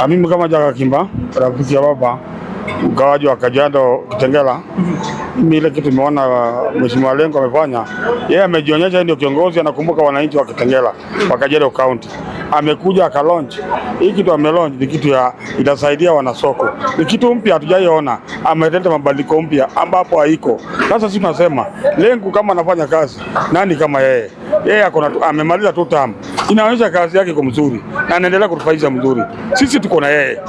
Mimi kama Jaga Kimba, rafiki ya baba mgawaji wa Kajiado Kitengela, mimi ile kitu nimeona Mheshimiwa Lengo amefanya, yeye amejionyesha ndio kiongozi, anakumbuka wananchi wa Kitengela wa Kajiado County. Amekuja akalaunch hii kitu, amelaunch ni kitu ya itasaidia wanasoko, ni kitu mpya hatujaiona, ameleta mabadiliko mpya ambapo haiko. Sasa sisi tunasema Lengo kama anafanya kazi, nani kama yeye? Yeye amemaliza 2 term, inaonyesha kazi yake iko mzuri na anaendelea kutufaidisha mzuri. Sisi tuko na yeye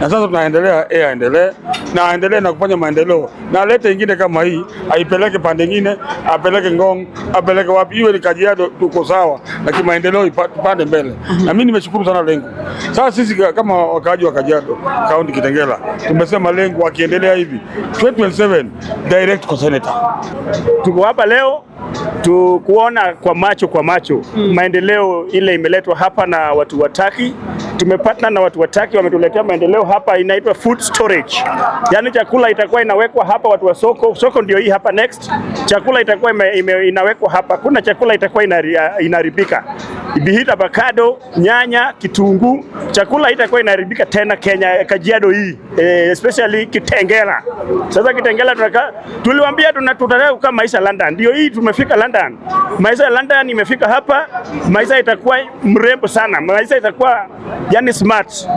na sasa tunaendelea, yeye aendelee na kufanya maendeleo na alete ingine kama hii, aipeleke pande nyingine, apeleke Ngong, apeleke wapi, iwe ni Kajiado, tuko sawa na kimaendeleo ipande mbele. Na mimi nimeshukuru sana Lengo. Sasa sisi kama wakaaji wa Kajiado County Kitengela tumesema Lengo akiendelea hivi 2027 direct kwa senator. Tuko hapa leo kuona kwa macho maendeleo ile imeletwa hapa na watu wa Turkey. Tumepatana na watu wa Turkey, wametuletea maendeleo hapa, inaitwa food storage. Yaani chakula itakuwa inawekwa hapa, watu wa soko ndio hii hapa next. Chakula itakuwa inawekwa hapa. Kuna chakula itakuwa inaharibika. Bihita avocado, nyanya, kitunguu, chakula itakuwa inaharibika tena Kenya, Kajiado hii, especially Kitengela. Sasa Kitengela tuliwaambia tutataka kukaa maisha London. Ndio hii tumefika London. Maisha ya London imefika hapa, maisha itakuwa mrembo sana. Maisha itakuwa yani smart.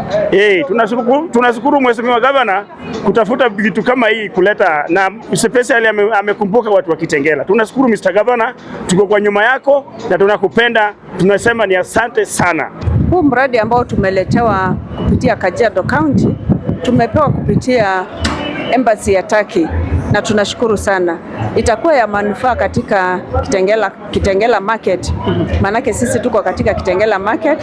Tunashukuru Mheshimiwa Gavana kutafuta vitu kama hii kuleta, na especially amekumbuka watu wa Kitengela. Tunashukuru Mr. Gavana, tuko kwa nyuma yako na tunakupenda. Tunasema ni asante sana. Huu mradi ambao tumeletewa kupitia Kajiado County tumepewa kupitia Embassy ya Turkey na tunashukuru sana. Itakuwa ya manufaa katika Kitengela market. Manake sisi tuko katika Kitengela market.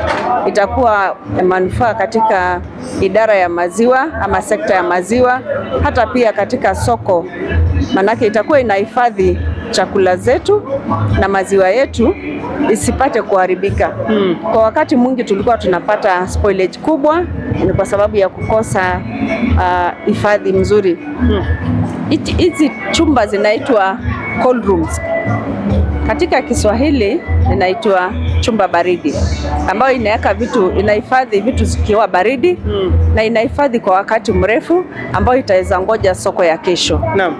Itakuwa ya manufaa katika idara ya maziwa ama sekta ya maziwa, hata pia katika soko. Manake itakuwa inahifadhi chakula zetu na maziwa yetu isipate kuharibika. Kwa wakati mwingi tulikuwa tunapata spoilage kubwa, ni kwa sababu ya kukosa hifadhi mzuri. Hizi chumba zinaitwa cold rooms. Katika Kiswahili inaitwa chumba baridi, ambayo inahifadhi vitu zikiwa baridi na inahifadhi kwa wakati mrefu, ambayo itaweza ngoja soko ya kesho. Naam.